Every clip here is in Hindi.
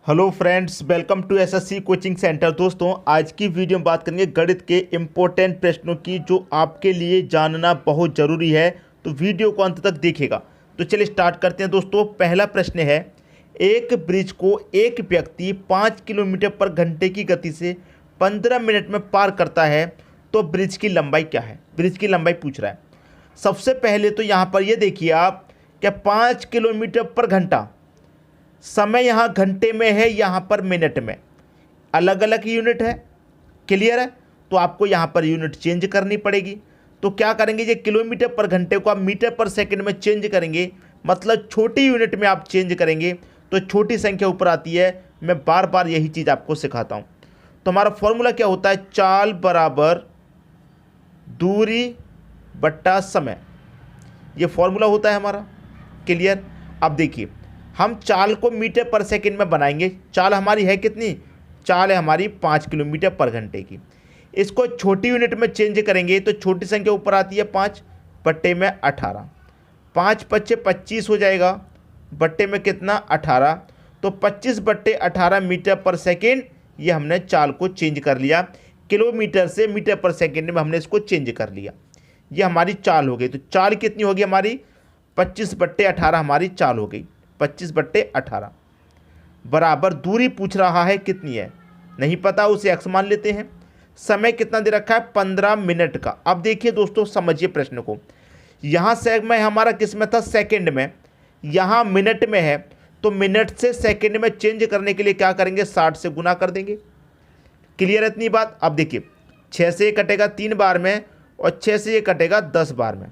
Hello friends, welcome to SSC coaching centre. दोस्तों, आज की वीडियो में बात करेंगे गणित के इम्पोर्टेंट प्रश्नों की जो आपके लिए जानना बहुत ज़रूरी है। तो वीडियो को अंत तक देखिएगा। तो चलिए स्टार्ट करते हैं। दोस्तों, पहला प्रश्न है, एक ब्रिज को एक व्यक्ति 5 किलोमीटर पर घंटे की गति से 15 मिनट में पार करता है, तो ब्रिज की लंबाई क्या है? ब्रिज की लंबाई पूछ रहा है। सबसे पहले तो यहाँ पर ये देखिए आप, क्या 5 किलोमीटर पर घंटा, समय यहाँ घंटे में है, यहाँ पर मिनट में, अलग अलग यूनिट है। क्लियर है? तो आपको यहाँ पर यूनिट चेंज करनी पड़ेगी। तो क्या करेंगे, ये किलोमीटर पर घंटे को आप मीटर पर सेकंड में चेंज करेंगे, मतलब छोटी यूनिट में आप चेंज करेंगे तो छोटी संख्या ऊपर आती है। मैं बार बार यही चीज़ आपको सिखाता हूँ। तो हमारा फॉर्मूला क्या होता है? चाल बराबर दूरी बट्टा समय, ये फॉर्मूला होता है हमारा। क्लियर? अब देखिए, हम चाल को मीटर पर सेकंड में बनाएंगे। चाल हमारी है कितनी? चाल है हमारी 5 किलोमीटर पर घंटे की। इसको छोटी यूनिट में चेंज करेंगे तो छोटी संख्या ऊपर आती है 5 बट्टे में 18। 5 पच्चे 25 हो जाएगा, बट्टे में कितना? 18। तो 25 बट्टे 18 मीटर पर सेकेंड। ये हमने चाल को चेंज कर लिया, किलोमीटर से मीटर पर सेकेंड में हमने इसको चेंज कर लिया। ये हमारी चाल हो गई। तो चाल कितनी होगी हमारी? 25 बट्टे 18 हमारी चाल हो गई। 25 बट्टे 18 बराबर दूरी पूछ रहा है कितनी है, नहीं पता, उसे एक्स मान लेते हैं। समय कितना दे रखा है? 15 मिनट का। अब देखिए दोस्तों, समझिए प्रश्न को। यहाँ समय हमारा किस में था? सेकंड में। यहाँ मिनट में है, तो मिनट से सेकंड में चेंज करने के लिए क्या करेंगे? 60 से गुना कर देंगे। क्लियर है इतनी बात? अब देखिए, 6 से ये कटेगा 3 बार में, और 6 से ये कटेगा 10 बार में।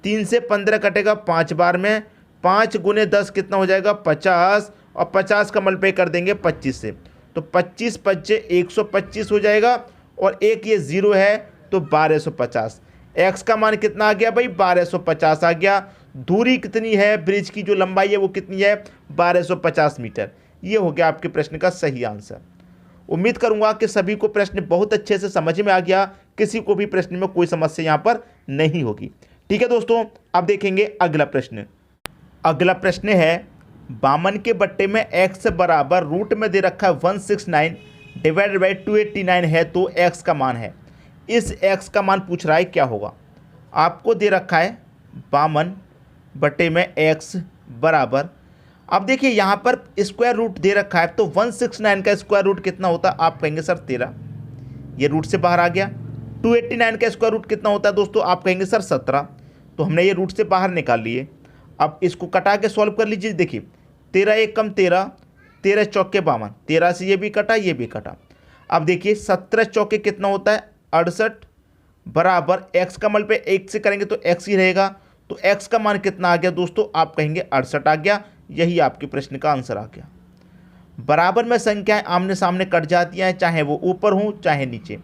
3 से 15 कटेगा 5 बार में। 5 गुने 10 कितना हो जाएगा? 50, और 50 का मल्टीप्लाई कर देंगे 25 से, तो 25 पच्चे 125 हो जाएगा, और एक ये जीरो है तो 1250। एक्स का मान कितना आ गया भाई? 1250 आ गया। दूरी कितनी है? ब्रिज की जो लंबाई है वो कितनी है? 1250 मीटर। ये हो गया आपके प्रश्न का सही आंसर। उम्मीद करूंगा कि सभी को प्रश्न बहुत अच्छे से समझ में आ गया, किसी को भी प्रश्न में कोई समस्या यहाँ पर नहीं होगी। ठीक है दोस्तों, अब देखेंगे अगला प्रश्न। अगला प्रश्न है, बामन के बट्टे में x बराबर रूट में दे रखा है 169 डिवाइडेड बाई 289 है, तो x का मान है। इस x का मान पूछ रहा है क्या होगा। आपको दे रखा है बामन बट्टे में x बराबर, अब देखिए यहाँ पर स्क्वायर रूट दे रखा है, तो 169 का स्क्वायर रूट कितना होता है? आप कहेंगे सर 13, ये रूट से बाहर आ गया। 289 का स्क्वायर रूट कितना होता है दोस्तों? आप कहेंगे सर 17, तो हमने ये रूट से बाहर निकाल लिए। अब इसको कटा के सॉल्व कर लीजिए। देखिए, 13 एक कम 13, 13 चौके 52, 13 से ये भी कटा, ये भी कटा। अब देखिए 17 चौके कितना होता है? 68 बराबर एक्स का मल्टीप्लाई 1 से करेंगे तो एक्स ही रहेगा, तो एक्स का मान कितना आ गया दोस्तों? आप कहेंगे 68 आ गया। यही आपके प्रश्न का आंसर आ गया। बराबर में संख्याएं आमने सामने कट जाती हैं, चाहे वो ऊपर हो चाहे नीचे।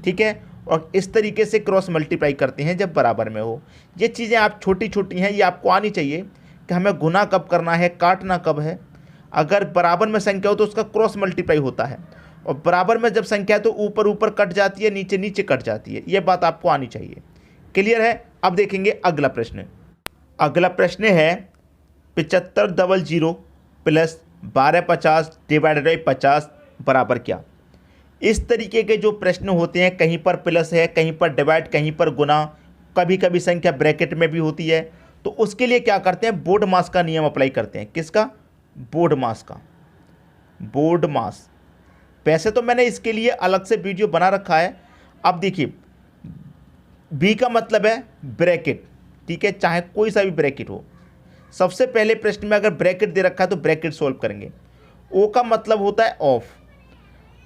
ठीक है, और इस तरीके से क्रॉस मल्टीप्लाई करते हैं जब बराबर में हो। ये चीज़ें आप छोटी छोटी हैं, ये आपको आनी चाहिए कि हमें गुना कब करना है, काटना कब है। अगर बराबर में संख्या हो तो उसका क्रॉस मल्टीप्लाई होता है, और बराबर में जब संख्या है तो ऊपर ऊपर कट जाती है, नीचे नीचे कट जाती है। ये बात आपको आनी चाहिए। क्लियर है? अब देखेंगे अगला प्रश्न। अगला प्रश्न है, 7500 प्लस 1250 डिवाइडेड बाई 50 बराबर क्या। इस तरीके के जो प्रश्न होते हैं, कहीं पर प्लस है, कहीं पर डिवाइड, कहीं पर गुना, कभी कभी संख्या ब्रैकेट में भी होती है, तो उसके लिए क्या करते हैं? बोर्ड मास का नियम अप्लाई करते हैं। किसका? बोर्ड मास का। बोर्ड मास। वैसे तो मैंने इसके लिए अलग से वीडियो बना रखा है। अब देखिए, बी का मतलब है ब्रैकेट, ठीक है, चाहे कोई सा भी ब्रैकेट हो। सबसे पहले प्रश्न में अगर ब्रैकेट दे रखा है तो ब्रैकेट सोल्व करेंगे। ओ का मतलब होता है ऑफ,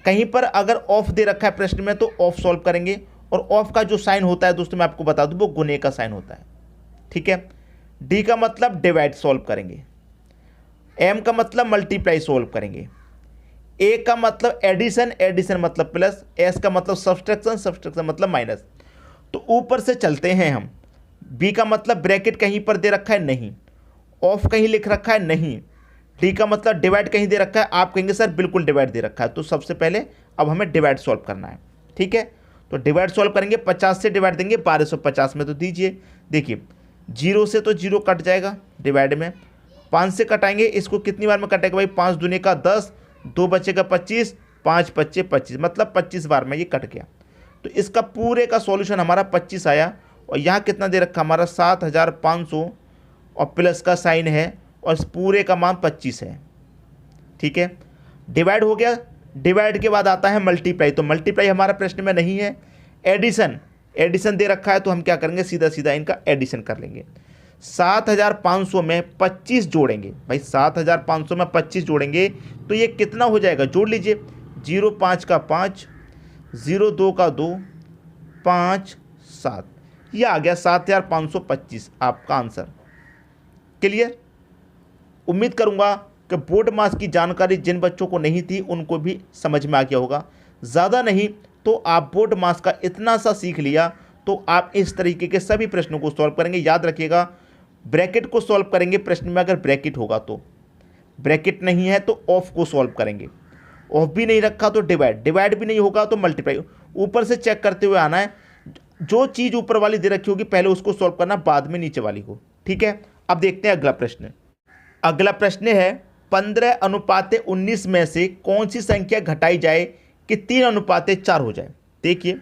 कहीं पर अगर ऑफ दे रखा है प्रश्न में तो ऑफ सॉल्व करेंगे, और ऑफ का जो साइन होता है दोस्तों मैं आपको बता दूं, वो गुने का साइन होता है। ठीक है। डी का मतलब डिवाइड सॉल्व करेंगे। एम का मतलब मल्टीप्लाई सॉल्व करेंगे। ए का मतलब एडिशन, एडिशन मतलब प्लस। एस का मतलब सब्सट्रैक्शन, सब्सट्रैक्शन मतलब माइनस। तो ऊपर से चलते हैं हम। बी का मतलब ब्रैकेट कहीं पर दे रखा है? नहीं। ऑफ कहीं लिख रखा है? नहीं। डी का मतलब डिवाइड कहीं दे रखा है? आप कहेंगे सर बिल्कुल डिवाइड दे रखा है। तो सबसे पहले अब हमें डिवाइड सॉल्व करना है। ठीक है, तो डिवाइड सॉल्व करेंगे। 50 से डिवाइड देंगे 1250 में, तो दीजिए। देखिए, 0 से तो 0 कट जाएगा डिवाइड में, 5 से कटाएंगे, इसको कितनी बार में कटेगा भाई? 5 दूने का 10, 2 बचेगा 25, 5 बच्चे 25, मतलब 25 बार में ये कट गया। तो इसका पूरे का सॉल्यूशन हमारा 25 आया। और यहाँ कितना दे रखा हमारा 7500 और प्लस का साइन है और इस पूरे का मान 25 है। ठीक है, डिवाइड हो गया। डिवाइड के बाद आता है मल्टीप्लाई, तो मल्टीप्लाई हमारा प्रश्न में नहीं है। एडिशन, एडिशन दे रखा है तो हम क्या करेंगे, सीधा सीधा इनका एडिशन कर लेंगे। 7500 में 25 जोड़ेंगे भाई, 7500 में 25 जोड़ेंगे तो ये कितना हो जाएगा, जोड़ लीजिए। 05 का 5, 02 का 2, 5 7, ये आ गया 7525 आपका आंसर। क्लियर? उम्मीद करूंगा कि बोर्ड मास की जानकारी जिन बच्चों को नहीं थी उनको भी समझ में आ गया होगा। ज़्यादा नहीं तो आप बोर्ड मास का इतना सा सीख लिया तो आप इस तरीके के सभी प्रश्नों को सॉल्व करेंगे। याद रखिएगा, ब्रैकेट को सॉल्व करेंगे प्रश्न में अगर ब्रैकेट होगा तो, ब्रैकेट नहीं है तो ऑफ को सॉल्व करेंगे, ऑफ भी नहीं रखा तो डिवाइड, डिवाइड भी नहीं होगा तो मल्टीप्लाई। ऊपर से चेक करते हुए आना है, जो चीज़ ऊपर वाली दे रखी होगी पहले उसको सॉल्व करना, बाद में नीचे वाली को। ठीक है, अब देखते हैं अगला प्रश्न। अगला प्रश्न है 15:19 में से कौन सी संख्या घटाई जाए कि 3:4 हो जाए। देखिए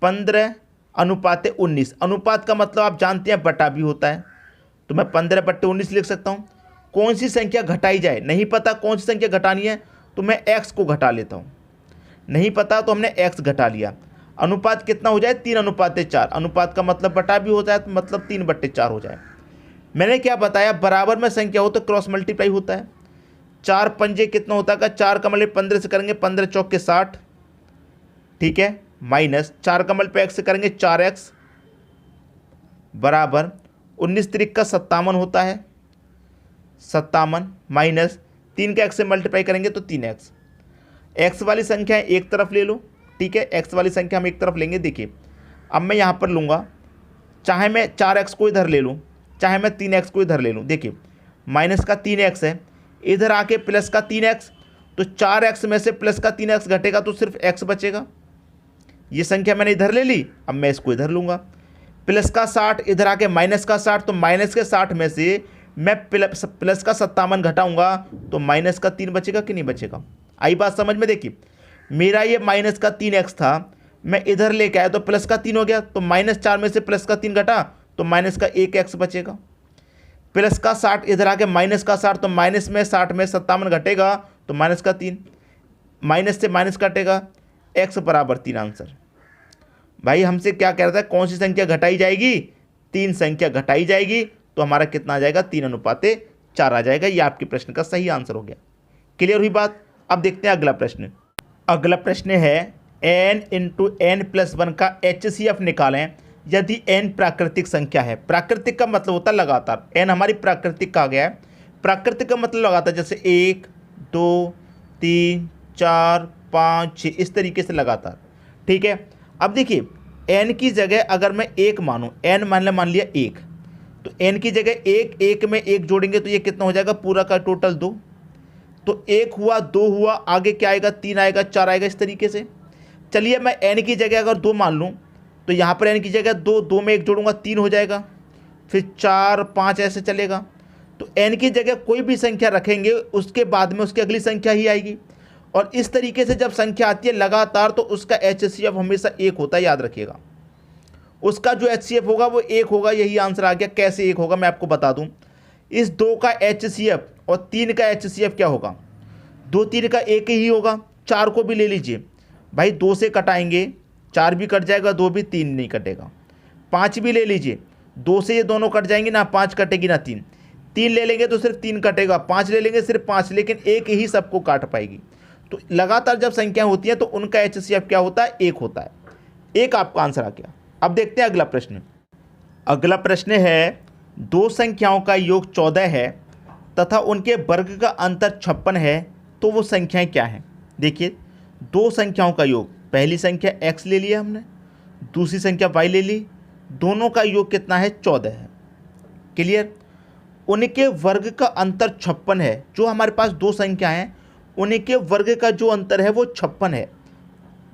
15:19, अनुपात का मतलब आप जानते हैं बटा भी होता है, तो मैं 15/19 लिख सकता हूँ। कौन सी संख्या घटाई जाए, नहीं पता कौन सी संख्या घटानी है तो मैं x को घटा लेता हूँ, नहीं पता तो हमने x घटा लिया। अनुपात कितना हो जाए, 3:4, अनुपात का मतलब बटा भी होता है तो मतलब 3/4 हो जाए। मैंने क्या बताया, बराबर में संख्या हो तो क्रॉस मल्टीप्लाई होता है। 4 पंजे कितना होता है, 4 का मल्टीप्लाई 15 से करेंगे, 15 चौके 60, ठीक है, माइनस 4 का मल्टीप्लाई x से करेंगे 4x बराबर 19 त्रिक का 57 होता है, 57 माइनस 3 का x से मल्टीप्लाई करेंगे तो 3x। x वाली संख्या एक तरफ ले लो, ठीक है, x वाली संख्या हम एक तरफ लेंगे। देखिए अब मैं यहाँ पर लूँगा, चाहे मैं 4x को इधर ले लूँ, चाहे मैं 3x को इधर ले लूँ। देखिए माइनस का 3x है, इधर आके प्लस का 3x, तो 4x में से प्लस का 3x घटेगा तो सिर्फ x बचेगा। ये संख्या मैंने इधर ले ली, अब मैं इसको इधर लूँगा। प्लस का 60, इधर आके माइनस का 60, तो माइनस के 60 में से मैं प्लस का 57 घटाऊँगा तो माइनस का 3 बचेगा कि नहीं बचेगा। आई बात समझ में? देखिए मेरा ये माइनस का 3x था, मैं इधर लेके आया तो प्लस का 3 हो गया, तो -4 में से प्लस का 3 घटा तो माइनस का 1x बचेगा। प्लस का 60, इधर आके माइनस का 60, तो माइनस में 60 में 57 घटेगा तो माइनस का 3, माइनस से माइनस कटेगा, x बराबर 3 आंसर। भाई हमसे क्या कह रहा था, कौन सी संख्या घटाई जाएगी, 3 संख्या घटाई जाएगी, तो हमारा कितना आ जाएगा, 3:4 आ जाएगा। ये आपके प्रश्न का सही आंसर हो गया। क्लियर हुई बात? अब देखते हैं अगला प्रश्न। अगला प्रश्न है n × n+1 का HCF निकालें यदि n प्राकृतिक संख्या है। प्राकृतिक का मतलब होता है लगातार, n हमारी प्राकृतिक का आ गया है। प्राकृतिक का मतलब लगातार, जैसे 1 2 3 4 5 6 इस तरीके से लगातार। ठीक है, अब देखिए n की जगह अगर मैं 1 मानूँ, n मान लिया 1, तो n की जगह 1 में 1 जोड़ेंगे तो ये कितना हो जाएगा, पूरा का टोटल 2, तो 1 हुआ 2 हुआ, आगे क्या आएगा, 3 आएगा 4 आएगा, इस तरीके से। चलिए मैं n की जगह अगर 2 मान लूँ तो यहाँ पर n की जगह 2 में 1 जोड़ूंगा 3 हो जाएगा, फिर 4 5 ऐसे चलेगा। तो n की जगह कोई भी संख्या रखेंगे उसके बाद में उसकी अगली संख्या ही आएगी, और इस तरीके से जब संख्या आती है लगातार तो उसका HCF हमेशा 1 होता है, याद रखिएगा। उसका जो HCF होगा वो 1 होगा, यही आंसर आ गया। कैसे 1 होगा मैं आपको बता दूं। इस 2 का HCF और 3 का HCF क्या होगा, 2 3 का 1 ही होगा। 4 को भी ले लीजिए भाई, 2 से कटाएंगे 4 भी कट जाएगा, 2 भी 3 नहीं कटेगा। 5 भी ले लीजिए, 2 से ये दोनों कट जाएंगे ना, 5 कटेगी ना 3, 3 ले लेंगे तो सिर्फ 3 कटेगा, 5 ले लेंगे सिर्फ 5, लेकिन 1 ही सबको काट पाएगी। तो लगातार जब संख्या होती है तो उनका HCF क्या होता है, 1 होता है। 1 आपका आंसर आ गया। अब देखते हैं अगला प्रश्न। अगला प्रश्न है 2 संख्याओं का योग 14 है तथा उनके वर्ग का अंतर 56 है, तो वो संख्याएं क्या हैं। देखिए 2 संख्याओं का योग, पहली संख्या x ले लिया हमने, दूसरी संख्या y ले ली, दोनों का योग कितना है, 14 है। क्लियर? उनके वर्ग का अंतर 56 है। जो हमारे पास 2 संख्या हैं उनके वर्ग का जो अंतर है वो 56 है।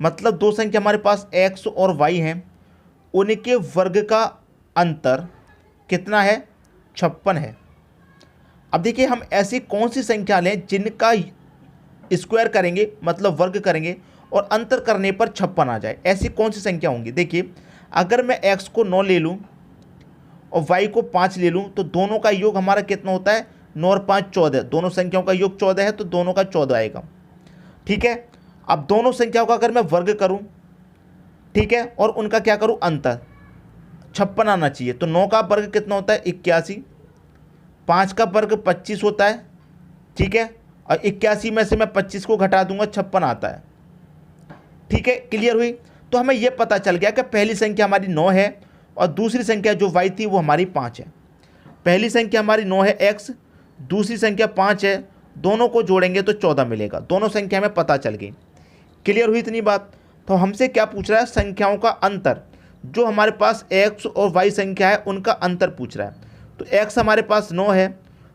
मतलब 2 संख्या हमारे पास x और y हैं, उनके वर्ग का अंतर कितना है, 56 है। अब देखिए हम ऐसी कौन सी संख्या लें जिनका स्क्वायर करेंगे मतलब वर्ग करेंगे और अंतर करने पर 56 आ जाए, ऐसी कौन सी संख्या होंगी। देखिए अगर मैं x को 9 ले लूँ और y को 5 ले लूँ तो दोनों का योग हमारा कितना होता है, 9 और 5 14, दोनों संख्याओं का योग 14 है तो दोनों का 14 आएगा। ठीक है, अब दोनों संख्याओं का अगर मैं वर्ग करूँ, ठीक है, और उनका क्या करूँ अंतर, 56 आना चाहिए। तो 9 का वर्ग कितना होता है 81, 5 का वर्ग 25 होता है, ठीक है, और 81 में से मैं 25 को घटा दूंगा 56 आता है। ठीक है, क्लियर हुई। तो हमें यह पता चल गया कि पहली संख्या हमारी 9 है और दूसरी संख्या जो y थी वो हमारी 5 है। पहली संख्या हमारी 9 है x, दूसरी संख्या 5 है, दोनों को जोड़ेंगे तो 14 मिलेगा। दोनों संख्या हमें पता चल गई। क्लियर हुई इतनी बात। तो हमसे क्या पूछ रहा है, संख्याओं का अंतर, जो हमारे पास x और y संख्या है उनका अंतर पूछ रहा है। तो x हमारे पास 9 है,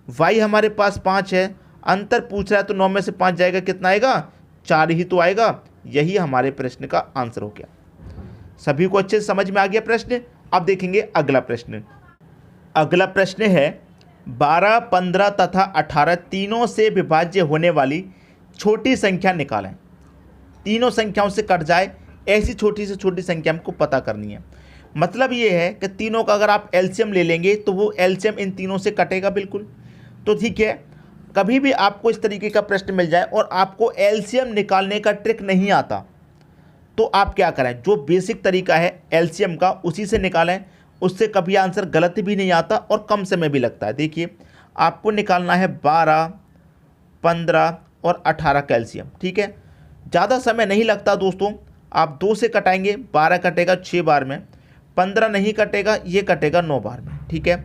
y हमारे पास 5 है, अंतर पूछ रहा है तो 9 में से 5 जाएगा, कितना आएगा, 4 ही तो आएगा। यही हमारे प्रश्न का आंसर हो गया। सभी को अच्छे से समझ में आ गया प्रश्न। अब देखेंगे अगला प्रश्न। अगला प्रश्न है 12, 15 तथा 18 तीनों से विभाज्य होने वाली छोटी संख्या निकालें। तीनों संख्याओं से कट जाए ऐसी छोटी से छोटी संख्या हमको पता करनी है। मतलब ये है कि तीनों का अगर आप एलसीएम ले लेंगे तो वो एलसीएम इन तीनों से कटेगा बिल्कुल। तो ठीक है, कभी भी आपको इस तरीके का प्रश्न मिल जाए और आपको एलसीएम निकालने का ट्रिक नहीं आता तो आप क्या करें, जो बेसिक तरीका है एलसीएम का उसी से निकालें, उससे कभी आंसर गलत भी नहीं आता और कम समय भी लगता है। देखिए आपको निकालना है 12, 15 और 18 का एलसीएम। ठीक है, ज़्यादा समय नहीं लगता दोस्तों। आप 2 से कटाएंगे, 12 कटेगा 6 बार में, 15 नहीं कटेगा, ये कटेगा 9 बार में। ठीक है,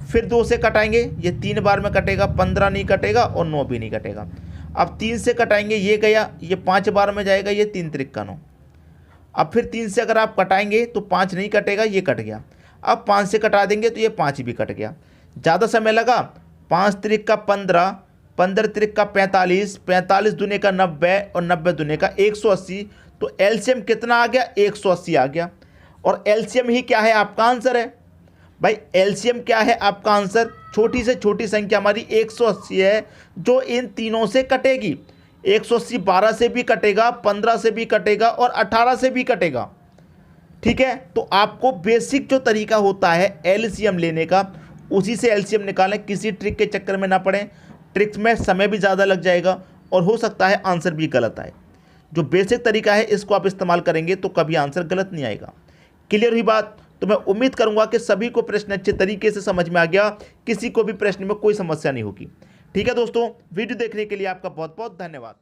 फिर 2 से कटाएंगे, ये 3 बार में कटेगा, 15 नहीं कटेगा और 9 भी नहीं कटेगा। अब 3 से कटाएंगे, ये गया, ये 5 बार में जाएगा, ये 3 त्रिक का 9। अब फिर 3 से अगर आप कटाएंगे तो 5 नहीं कटेगा, ये कट गया। अब 5 से कटा देंगे तो ये 5 भी कट गया। ज़्यादा समय लगा, 5 त्रिक का 15, 15 त्रिक का 45, 45 दूने का 90 और 90 दूने का 180। तो एलसीएम कितना आ गया, 180 आ गया। और एलसीएम ही क्या है, आपका आंसर है भाई। एलसीएम क्या है, आपका आंसर छोटी से छोटी संख्या हमारी 180 है जो इन तीनों से कटेगी। 180 12 से भी कटेगा, 15 से भी कटेगा और 18 से भी कटेगा। ठीक है, तो आपको बेसिक जो तरीका होता है एलसीएम लेने का, उसी से एलसीएम निकालें। किसी ट्रिक के चक्कर में ना पड़ें, ट्रिक्स में समय भी ज़्यादा लग जाएगा और हो सकता है आंसर भी गलत आए। जो बेसिक तरीका है इसको आप इस्तेमाल करेंगे तो कभी आंसर गलत नहीं आएगा। क्लियर हुई बात। तो मैं उम्मीद करूंगा कि सभी को प्रश्न अच्छे तरीके से समझ में आ गया, किसी को भी प्रश्न में कोई समस्या नहीं होगी। ठीक है दोस्तों, वीडियो देखने के लिए आपका बहुत बहुत धन्यवाद।